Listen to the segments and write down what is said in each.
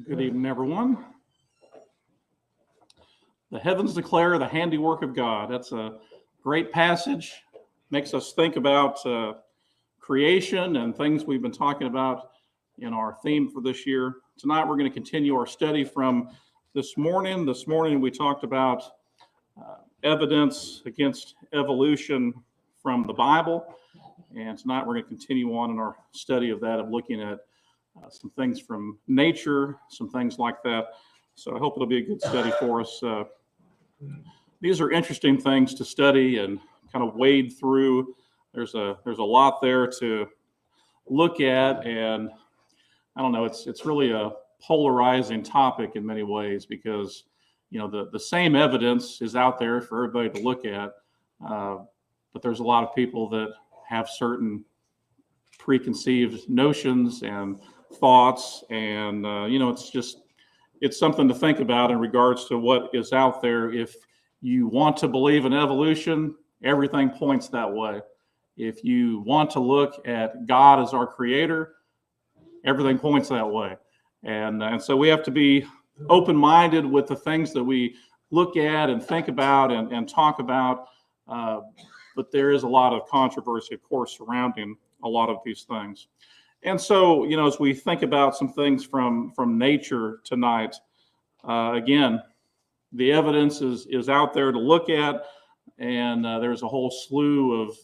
Good evening, everyone. The heavens declare the handiwork of God. That's a great passage. Makes us think about creation and things we've been talking about in our theme for this year. Tonight, we're going to continue our study from this morning. This morning, we talked about evidence against evolution from the Bible. And tonight, we're going to continue on in our study of that, of looking at some things from nature, some things like that. So I hope it'll be a good study for us. These are interesting things to study and kind of wade through. There's a lot there to look at, and I don't know, it's really a polarizing topic in many ways because, you know, the same evidence is out there for everybody to look at, but there's a lot of people that have certain preconceived notions and thoughts, and you know, it's something to think about in regards to what is out there. If you want to believe in evolution, everything points that way. If you want to look at God as our creator, everything points that way. And so we have to be open-minded with the things that we look at and think about and talk about. But there is a lot of controversy, of course, surrounding a lot of these things. And so, you know, as we think about some things from nature tonight, again, the evidence is out there to look at, and there's a whole slew of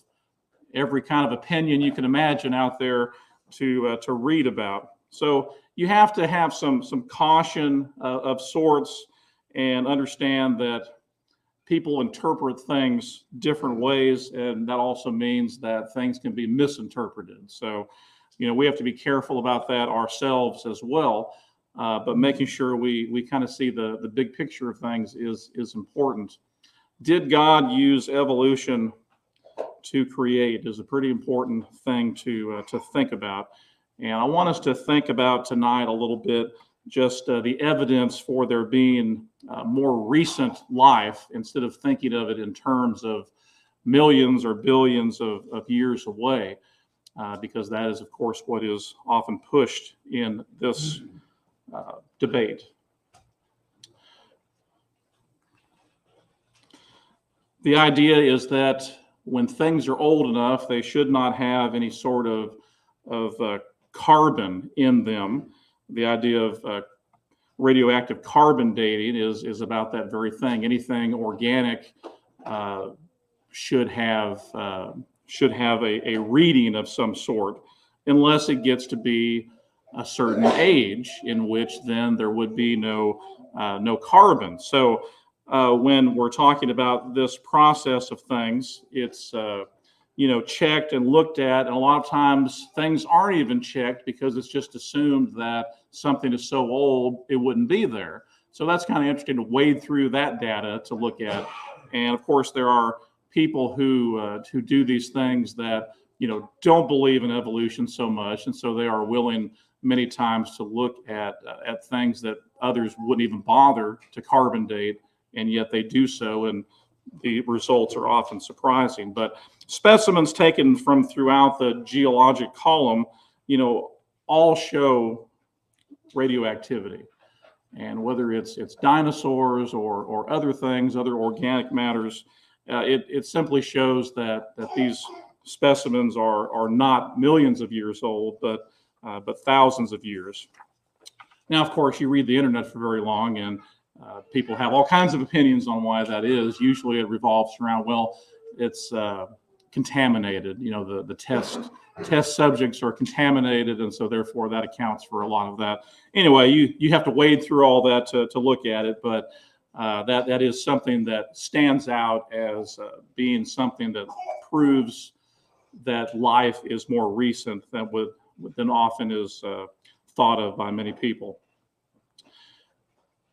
every kind of opinion you can imagine out there to read about. So you have to have some caution of sorts and understand that people interpret things different ways, and that also means that things can be misinterpreted. So, you know, we have to be careful about that ourselves as well, but making sure we kind of see the big picture of things is important. Did God use evolution to create is a pretty important thing to think about. And I want us to think about tonight a little bit just the evidence for there being more recent life, instead of thinking of it in terms of millions or billions of years away. Because that is, of course, what is often pushed in this debate. The idea is that when things are old enough, they should not have any sort of carbon in them. The idea of radioactive carbon dating is about that very thing. Anything organic should have a reading of some sort, unless it gets to be a certain age, in which then there would be no carbon. So when we're talking about this process of things, it's you know, checked and looked at, and a lot of times things aren't even checked because it's just assumed that something is so old it wouldn't be there. So that's kind of interesting to wade through that data to look at. And of course, there are people who do these things that, you know, don't believe in evolution so much, and so they are willing many times to look at things that others wouldn't even bother to carbon date, and yet they do so, and the results are often surprising. But specimens taken from throughout the geologic column, you know, all show radioactivity. And whether it's dinosaurs or other things, other organic matters, it simply shows that these specimens are not millions of years old, but thousands of years. Now, of course, you read the internet for very long, and people have all kinds of opinions on why that is. Usually it revolves around, well, it's contaminated. You know, the test subjects are contaminated, and so therefore that accounts for a lot of that. Anyway, you have to wade through all that to look at it, but that is something that stands out as being something that proves that life is more recent than often is thought of by many people.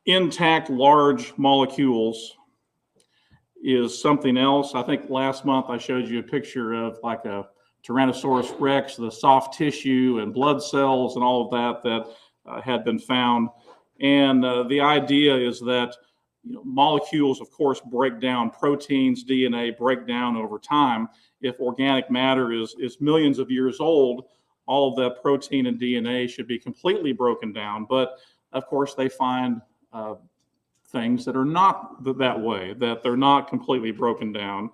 Intact large molecules is something else. I think last month I showed you a picture of like a Tyrannosaurus Rex, the soft tissue and blood cells and all of that had been found. And the idea is that, you know, molecules, of course, break down. Proteins, DNA break down over time. If organic matter is millions of years old, all of that protein and DNA should be completely broken down. But of course, they find things that are not that way, that they're not completely broken down.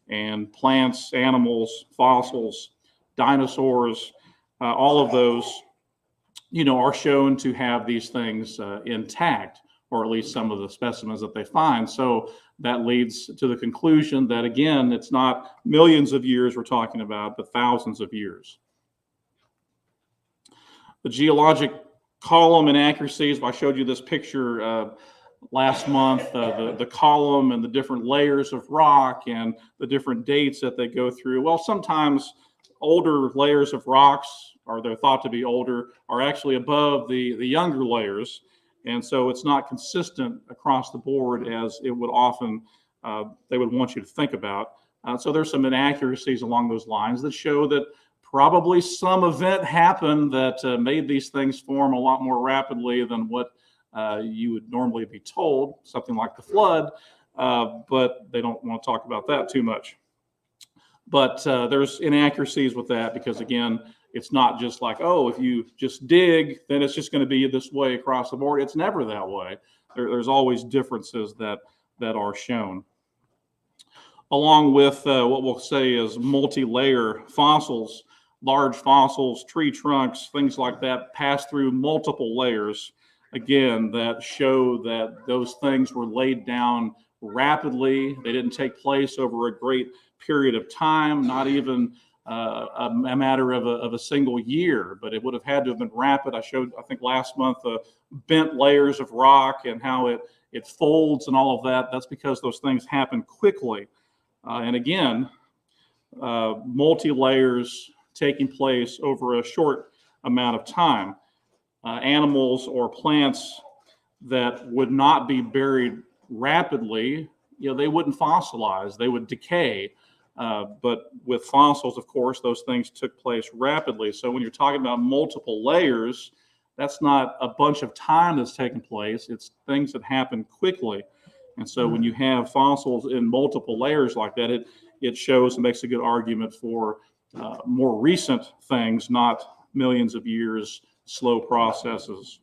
And plants, animals, fossils, dinosaurs, all of those, are shown to have these things intact, or at least some of the specimens that they find. So that leads to the conclusion that, again, it's not millions of years we're talking about, but thousands of years. The geologic column inaccuracies, I showed you this picture last month, the column and the different layers of rock and the different dates that they go through. Well, sometimes older layers of rocks, or they're thought to be older, are actually above the younger layers. And so it's not consistent across the board as it would often, they would want you to think about. So there's some inaccuracies along those lines that show that probably some event happened that made these things form a lot more rapidly than what you would normally be told, something like the flood, but they don't want to talk about that too much. But there's inaccuracies with that because, again, it's not just like, oh, if you just dig, then it's just going to be this way across the board. It's never that way. There's always differences that are shown. Along with what we'll say is multi-layer fossils, large fossils, tree trunks, things like that pass through multiple layers, again, that show that those things were laid down rapidly. They didn't take place over a great period of time, not even a matter of a single year, but it would have had to have been rapid. I showed, I think last month, bent layers of rock and how it folds and all of that. That's because those things happen quickly. And again, multi-layers taking place over a short amount of time. Animals or plants that would not be buried rapidly, they wouldn't fossilize, they would decay. But with fossils, of course, those things took place rapidly. So when you're talking about multiple layers, that's not a bunch of time that's taken place. It's things that happen quickly. And so when you have fossils in multiple layers like that, it shows and makes a good argument for more recent things, not millions of years, slow processes.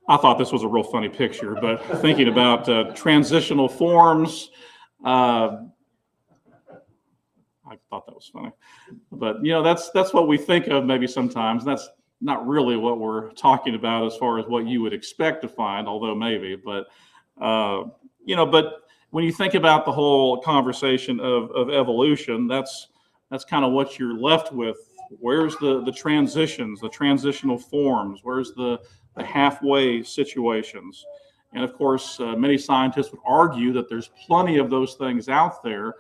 I thought this was a real funny picture, but thinking about transitional forms, I thought that was funny. But, that's what we think of maybe sometimes. That's not really what we're talking about as far as what you would expect to find, although maybe. But, but when you think about the whole conversation of evolution, that's kind of what you're left with. Where's the transitions, the transitional forms? Where's the halfway situations? And of course, many scientists would argue that there's plenty of those things out there.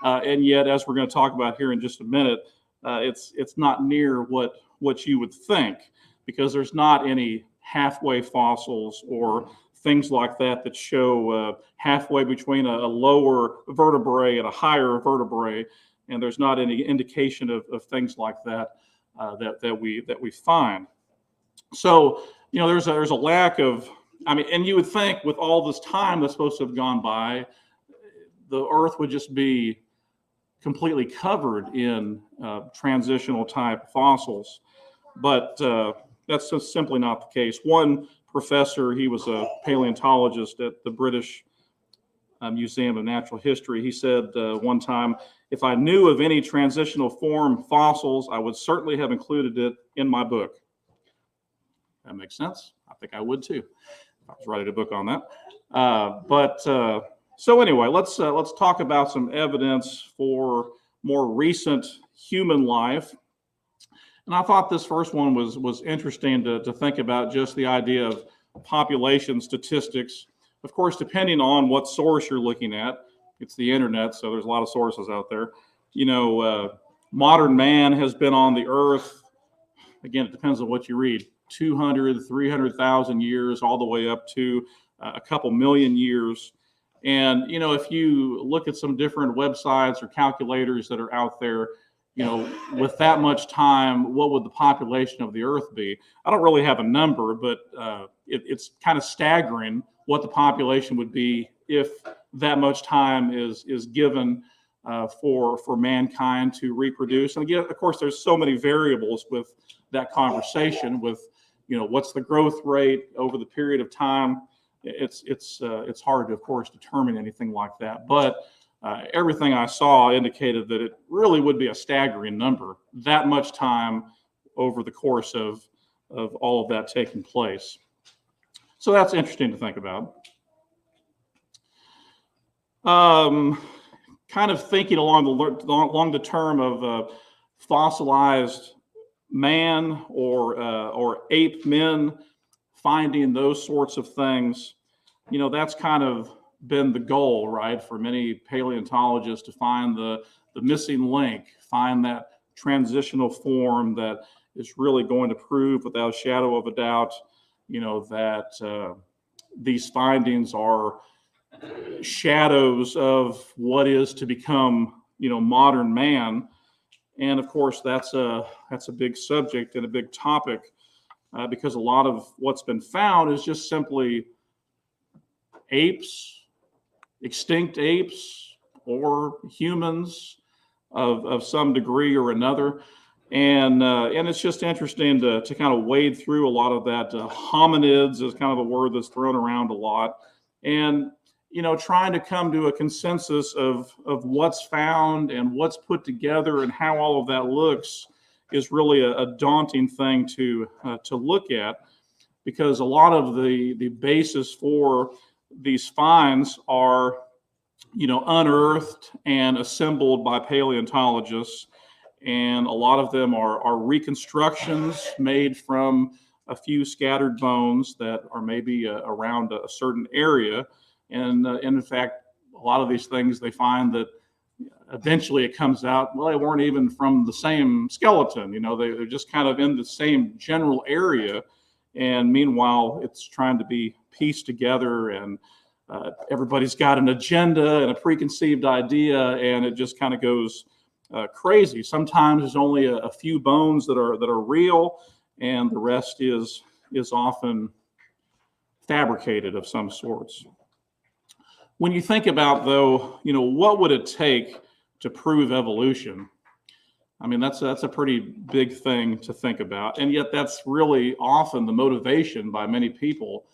And yet, as we're going to talk about here in just a minute, it's not near what you would think, because there's not any halfway fossils or things like that show halfway between a lower vertebrae and a higher vertebrae. And there's not any indication of things like that that we find. So, there's a lack of, and you would think with all this time that's supposed to have gone by, the Earth would just be completely covered in transitional type fossils. But that's just simply not the case. One professor, he was a paleontologist at the British Museum of Natural History. He said one time, if I knew of any transitional form fossils, I would certainly have included it in my book. That makes sense. I think I would too. I was writing a book on that. So anyway, let's talk about some evidence for more recent human life. And I thought this first one was interesting to think about, just the idea of population statistics. Of course, depending on what source you're looking at, it's the internet, so there's a lot of sources out there. Modern man has been on the earth, again, it depends on what you read, 200, 300,000 years, all the way up to a couple million years. And, if you look at some different websites or calculators that are out there, with that much time, what would the population of the earth be? I don't really have a number, but it's kind of staggering what the population would be if that much time is given for mankind to reproduce. And again, of course, there's so many variables with that conversation, with what's the growth rate over the period of time. It's hard to, of course, determine anything like that. But everything I saw indicated that it really would be a staggering number, that much time over the course of all of that taking place. So that's interesting to think about. Kind of thinking along the term of fossilized man or ape men, finding those sorts of things, that's kind of been the goal, right, for many paleontologists, to find the missing link, find that transitional form that is really going to prove without a shadow of a doubt, that these findings are shadows of what is to become, modern man. And of course, that's a big subject and a big topic, because a lot of what's been found is just simply apes, extinct apes, or humans of some degree or another. And it's just interesting to kind of wade through a lot of that. Hominids is kind of a word that's thrown around a lot. And, trying to come to a consensus of what's found and what's put together and how all of that looks is really a daunting thing to look at, because a lot of the basis for these finds are, unearthed and assembled by paleontologists. And a lot of them are reconstructions made from a few scattered bones that are maybe around a certain area. And in fact, a lot of these things, they find that eventually it comes out, well, they weren't even from the same skeleton. They're just kind of in the same general area. And meanwhile, it's trying to be pieced together, and everybody's got an agenda and a preconceived idea, and it just kind of goes crazy. Sometimes there's only a few bones that are real, and the rest is often fabricated of some sorts. When you think about, though, what would it take to prove evolution? I mean, that's a pretty big thing to think about, and yet that's really often the motivation by many people.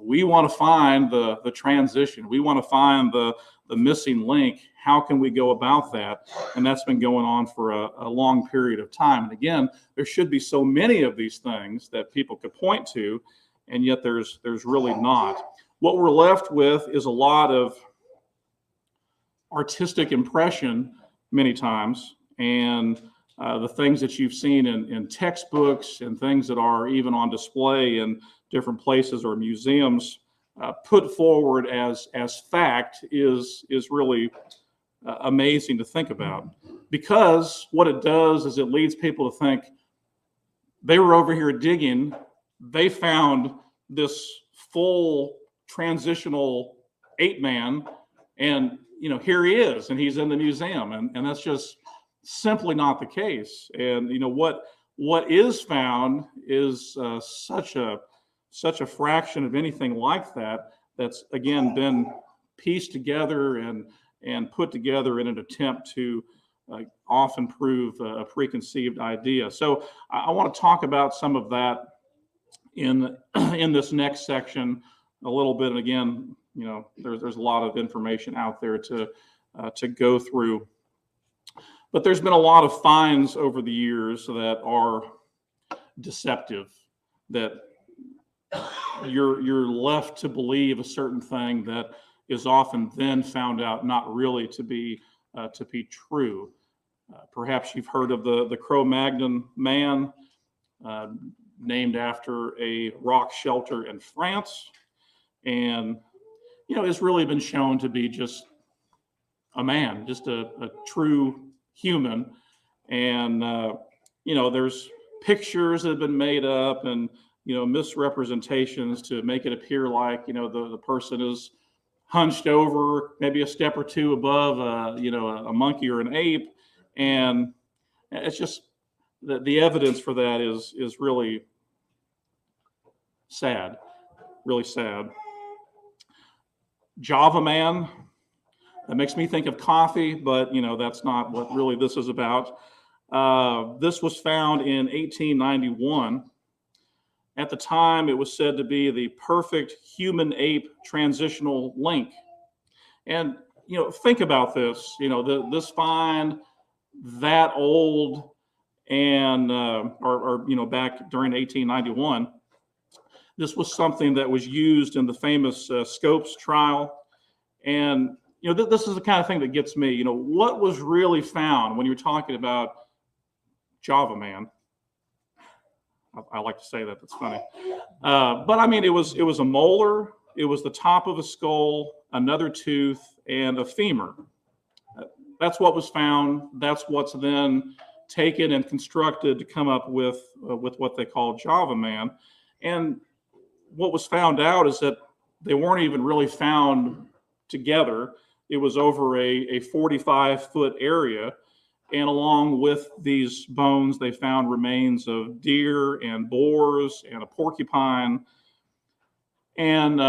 We want to find the transition. We want to find the missing link. How can we go about that? And that's been going on for a long period of time. And again, there should be so many of these things that people could point to, and yet there's really not. What we're left with is a lot of artistic impression many times, and the things that you've seen in textbooks and things that are even on display in different places or museums, put forward as fact is really amazing to think about, because what it does is it leads people to think they were over here digging, they found this full transitional ape man, and here he is, and he's in the museum, and that's just simply not the case. And what is found is such a fraction of anything like that's again been pieced together and put together in an attempt to often prove a preconceived idea. So I want to talk about some of that in this next section a little bit. And again, there's a lot of information out there to go through. But there's been a lot of finds over the years that are deceptive, that you're left to believe a certain thing that is often then found out not really to be true. Perhaps you've heard of the Cro-Magnon man, named after a rock shelter in France, and it's really been shown to be just a man, just a true human. And there's pictures that have been made up, and misrepresentations to make it appear like the person is hunched over, maybe a step or two above a monkey or an ape. And it's just the evidence for that is really sad, really sad. Java man, that makes me think of coffee, but that's not what really this is about. This was found in 1891. At the time, it was said to be the perfect human-ape transitional link. And, think about this, this find that old and, back during 1891, this was something that was used in the famous Scopes trial. And, this is the kind of thing that gets me, what was really found when you're talking about Java Man. I like to say that, that's funny. But I mean, it was a molar, it was the top of a skull, another tooth, and a femur. That's what was found. That's what's then taken and constructed to come up with what they call Java Man. And what was found out is that they weren't even really found together. It was over a 45-foot area. And along with these bones, they found remains of deer and boars and a porcupine. And,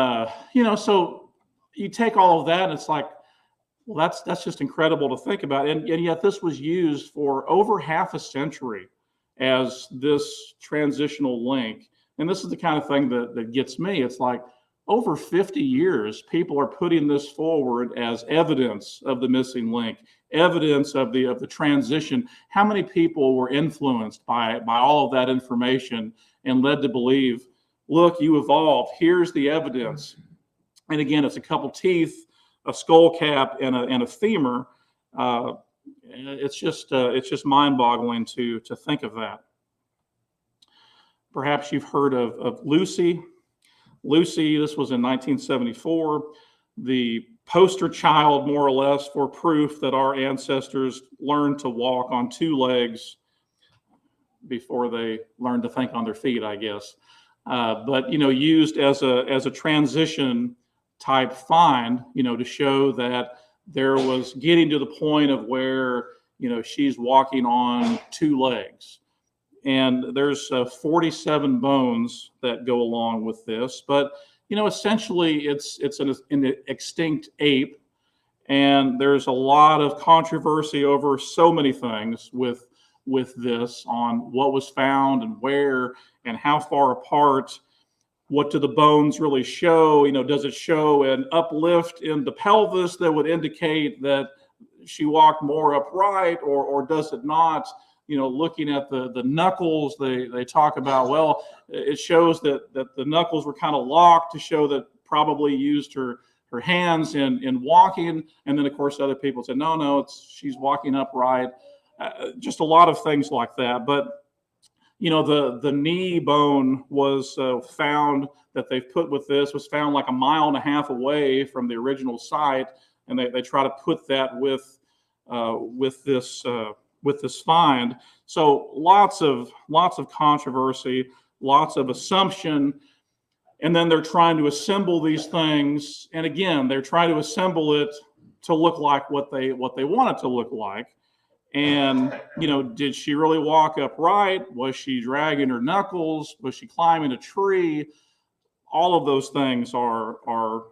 so you take all of that and it's like, well, that's just incredible to think about. And yet this was used for over half a century as this transitional link. And this is the kind of thing that gets me. It's like over 50 years, people are putting this forward as evidence of the missing link, evidence of the transition. How many people were influenced by all of that information and led to believe, look, you evolved, here's the evidence. And again, it's a couple teeth, a skull cap, and a femur. It's just mind-boggling to think of that. Perhaps you've heard of Lucy. Lucy, this was in 1974, the poster child, more or less, for proof that our ancestors learned to walk on two legs before they learned to think on their feet, I guess. But used as a transition type find, to show that there was getting to the point of where she's walking on two legs. And there's 47 bones that go along with this, but essentially it's an extinct ape, and there's a lot of controversy over so many things with this, on what was found and where and how far apart. What do the bones really show? Does it show an uplift in the pelvis that would indicate that she walked more upright, or does it not? Looking at the knuckles, they talk about, well, it shows that the knuckles were kind of locked to show that probably used her hands in walking. And then, of course, other people said, no, she's walking upright. Just a lot of things like that. But, the knee bone was found, that they've put with this, was found like 1.5 miles away from the original site. And they try to put that with this find. So lots of controversy, lots of assumption. And then they're trying to assemble these things. And again, they're trying to assemble it to look like what they want it to look like. And, did she really walk upright? Was she dragging her knuckles? Was she climbing a tree? All of those things are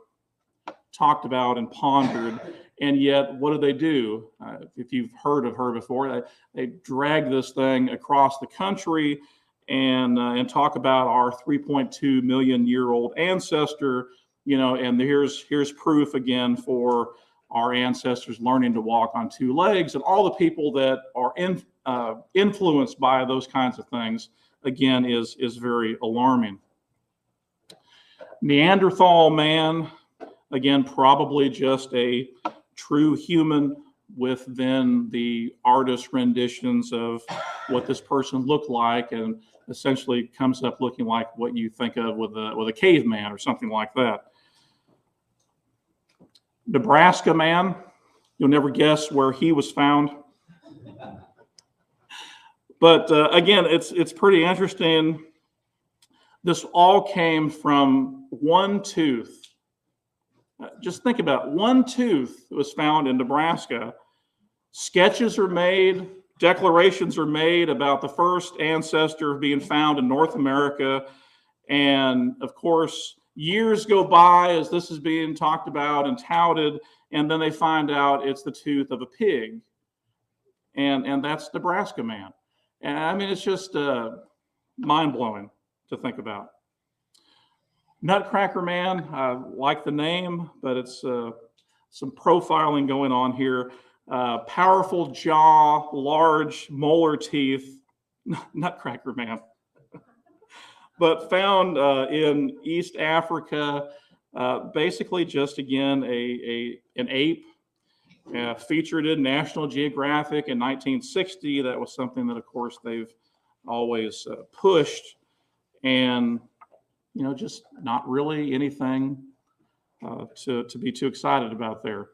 talked about and pondered. And yet, what do? If you've heard of her before, they drag this thing across the country and talk about our 3.2 million year old ancestor, and here's proof again for our ancestors learning to walk on two legs, and all the people that are influenced by those kinds of things, again, is very alarming. Neanderthal man, again, probably just a true human with then the artist renditions of what this person looked like, and essentially comes up looking like what you think of with a caveman or something like that. Nebraska man, you'll never guess where he was found. But again, it's pretty interesting. This all came from one tooth. Just think about it. One tooth was found in Nebraska. Sketches are made, declarations are made about the first ancestor being found in North America. And of course, years go by as this is being talked about and touted, and then they find out it's the tooth of a pig. And that's Nebraska man. And I mean, it's just mind-blowing to think about. Nutcracker Man, I like the name, but it's some profiling going on here. Powerful jaw, large molar teeth, Nutcracker Man. But found in East Africa, basically just, again, an ape. Featured in National Geographic in 1960. That was something that, of course, they've always pushed, and just not really anything to be too excited about there.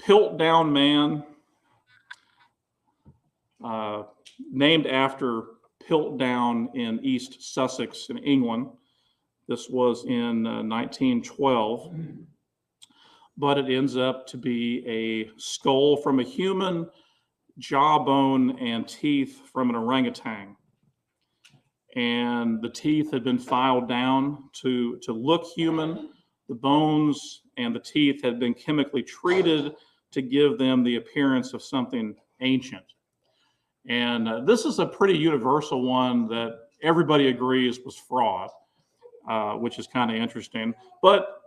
Piltdown Man, named after Piltdown in East Sussex in England. This was in 1912. But it ends up to be a skull from a human, jawbone and teeth from an orangutan. And the teeth had been filed down to look human. The bones and the teeth had been chemically treated to give them the appearance of something ancient. And this is a pretty universal one that everybody agrees was fraud, which is kind of interesting. But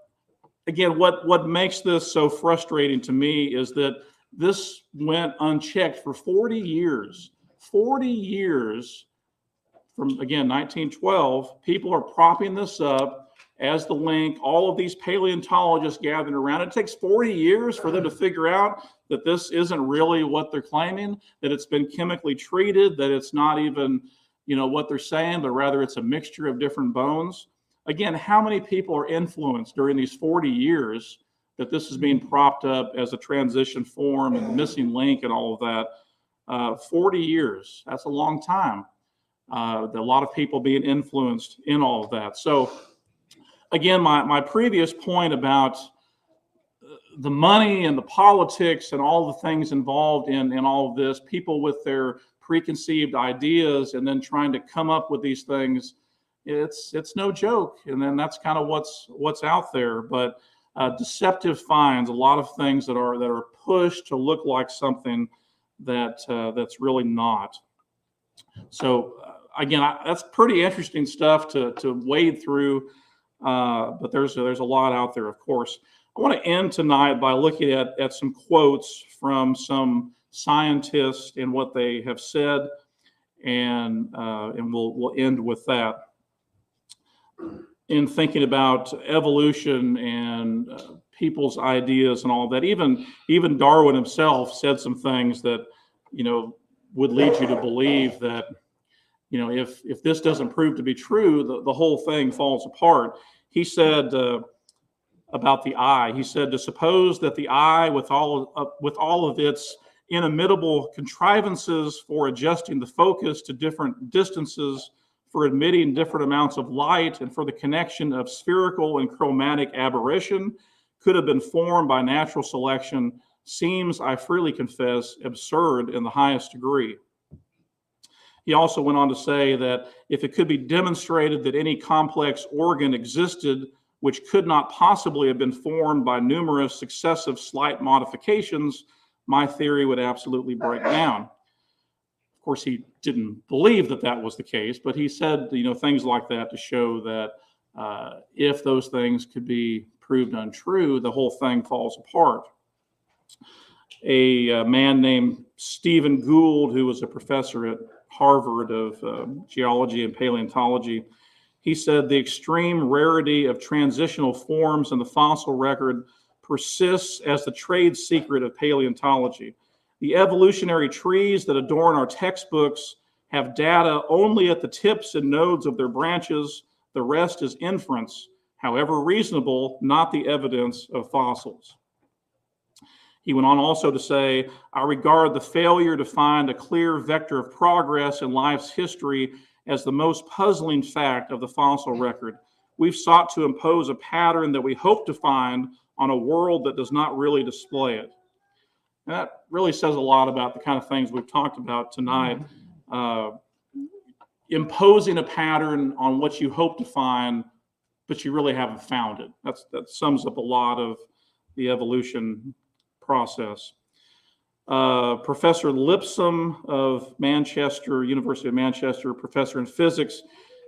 again, what makes this so frustrating to me is that this went unchecked for 40 years. 40 years from, again, 1912. People are propping this up as the link. All of these paleontologists gathered around. It takes 40 years for them to figure out that this isn't really what they're claiming, that it's been chemically treated, that it's not even, what they're saying, but rather it's a mixture of different bones. Again, how many people are influenced during these 40 years that this is being propped up as a transition form and the missing link and all of that? 40 years, that's a long time. A lot of people being influenced in all of that. So again, my previous point about the money and the politics and all the things involved in all of this, people with their preconceived ideas and then trying to come up with these things, it's no joke. And then that's kind of what's out there. But deceptive finds, a lot of things that are pushed to look like something that's really not. So again, that's pretty interesting stuff to wade through. But there's a lot out there, of course. I want to end tonight by looking at some quotes from some scientists and what they have said, and we'll end with that. In thinking about evolution and people's ideas and all that, even Darwin himself said some things that would lead you to believe that if this doesn't prove to be true, the whole thing falls apart. He said about the eye. He said, to suppose that the eye, with all of its inimitable contrivances for adjusting the focus to different distances, for admitting different amounts of light, and for the connection of spherical and chromatic aberration, could have been formed by natural selection, seems, I freely confess, absurd in the highest degree. He also went on to say that if it could be demonstrated that any complex organ existed which could not possibly have been formed by numerous successive slight modifications, my theory would absolutely break down. Of course, he didn't believe that was the case, but he said things like that to show that if those things could be proved untrue, the whole thing falls apart. A man named Stephen Gould, who was a professor at Harvard of geology and paleontology, he said the extreme rarity of transitional forms in the fossil record persists as the trade secret of paleontology. The evolutionary trees that adorn our textbooks have data only at the tips and nodes of their branches. The rest is inference, however reasonable, not the evidence of fossils. He went on also to say, I regard the failure to find a clear vector of progress in life's history as the most puzzling fact of the fossil record. We've sought to impose a pattern that we hope to find on a world that does not really display it. And that really says a lot about the kind of things we've talked about tonight. Imposing a pattern on what you hope to find, but you really haven't found it. That sums up a lot of the evolution process. Professor Lipsome of Manchester, University of Manchester, professor in physics,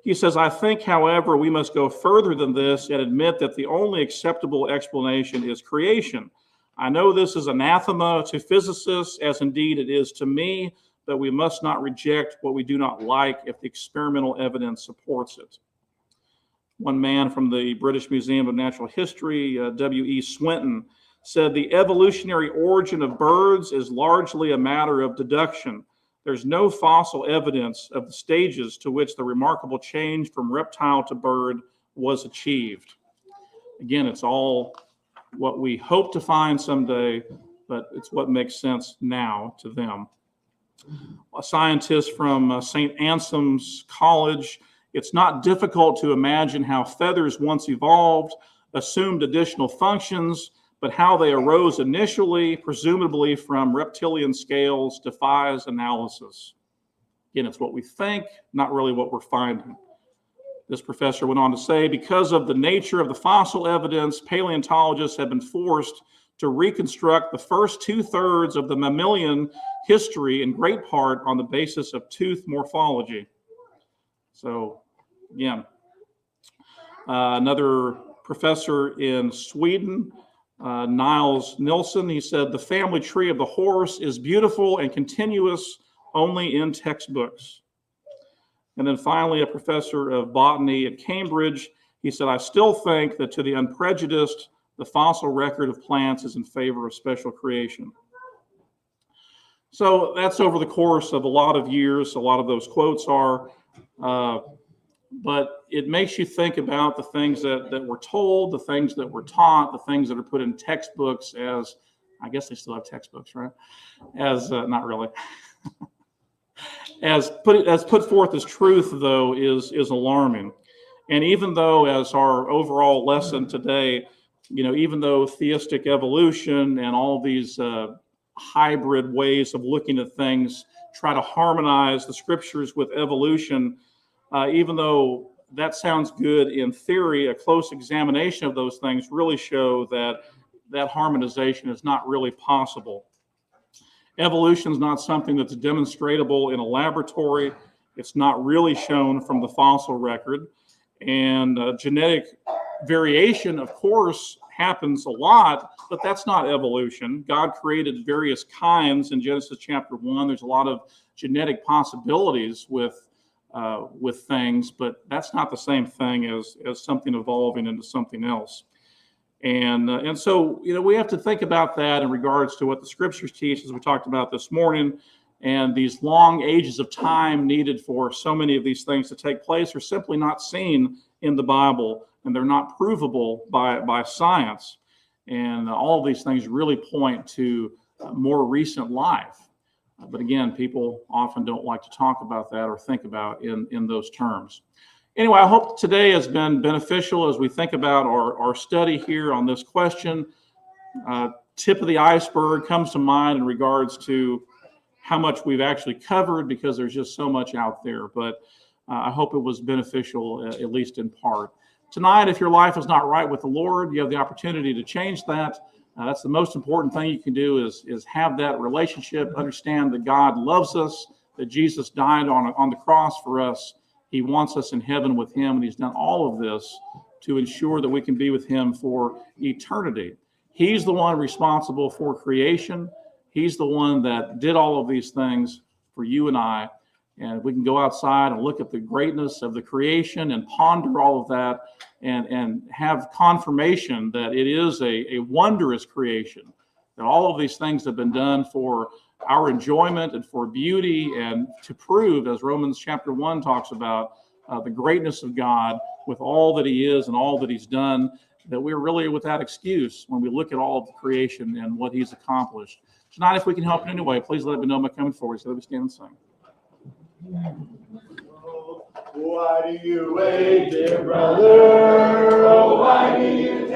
he says, I think, however, we must go further than this and admit that the only acceptable explanation is creation. I know this is anathema to physicists, as indeed it is to me, but we must not reject what we do not like if the experimental evidence supports it. One man from the British Museum of Natural History, W.E. Swinton, said the evolutionary origin of birds is largely a matter of deduction. There's no fossil evidence of the stages to which the remarkable change from reptile to bird was achieved. Again, it's all what we hope to find someday, but it's what makes sense now to them. A scientist from St. Anselm's College, it's not difficult to imagine how feathers once evolved, assumed additional functions, but how they arose initially, presumably from reptilian scales, defies analysis. Again, it's what we think, not really what we're finding. This professor went on to say, because of the nature of the fossil evidence, paleontologists have been forced to reconstruct the first 2/3 of the mammalian history in great part on the basis of tooth morphology. So, again, another professor in Sweden, Niles Nilsson, he said, the family tree of the horse is beautiful and continuous only in textbooks. And then finally, a professor of botany at Cambridge, he said, I still think that to the unprejudiced, the fossil record of plants is in favor of special creation. So that's over the course of a lot of years. A lot of those quotes are, but it makes you think about the things that we're told, the things that we're taught, the things that are put in textbooks as, I guess they still have textbooks, right? As, not really. As put forth as truth, though, is alarming. And even though, as our overall lesson today, even though theistic evolution and all these hybrid ways of looking at things try to harmonize the scriptures with evolution, even though that sounds good in theory, a close examination of those things really show that harmonization is not really possible. Evolution is not something that's demonstratable in a laboratory. It's not really shown from the fossil record. And genetic variation, of course, happens a lot, but that's not evolution. God created various kinds in Genesis chapter 1. There's a lot of genetic possibilities with things, but that's not the same thing as something evolving into something else. And so, we have to think about that in regards to what the scriptures teach, as we talked about this morning, and these long ages of time needed for so many of these things to take place are simply not seen in the Bible, and they're not provable by science. And all of these things really point to more recent life. But again, people often don't like to talk about that or think about in those terms. Anyway, I hope today has been beneficial as we think about our study here on this question. Tip of the iceberg comes to mind in regards to how much we've actually covered, because there's just so much out there. But I hope it was beneficial, at least in part. Tonight, if your life is not right with the Lord, you have the opportunity to change that. That's the most important thing you can do is have that relationship, understand that God loves us, that Jesus died on the cross for us. He wants us in heaven with him, and he's done all of this to ensure that we can be with him for eternity. He's the one responsible for creation. He's the one that did all of these things for you and I. And we can go outside and look at the greatness of the creation and ponder all of that and have confirmation that it is a wondrous creation, that all of these things have been done for our enjoyment and for beauty, and to prove, as Romans chapter 1 talks about, the greatness of God with all that he is and all that he's done, that we're really without excuse when we look at all of the creation and what he's accomplished. Tonight, if we can help in any way, please let me know by coming forward so that we stand and sing. Why do you wait, dear brother? Oh, why do you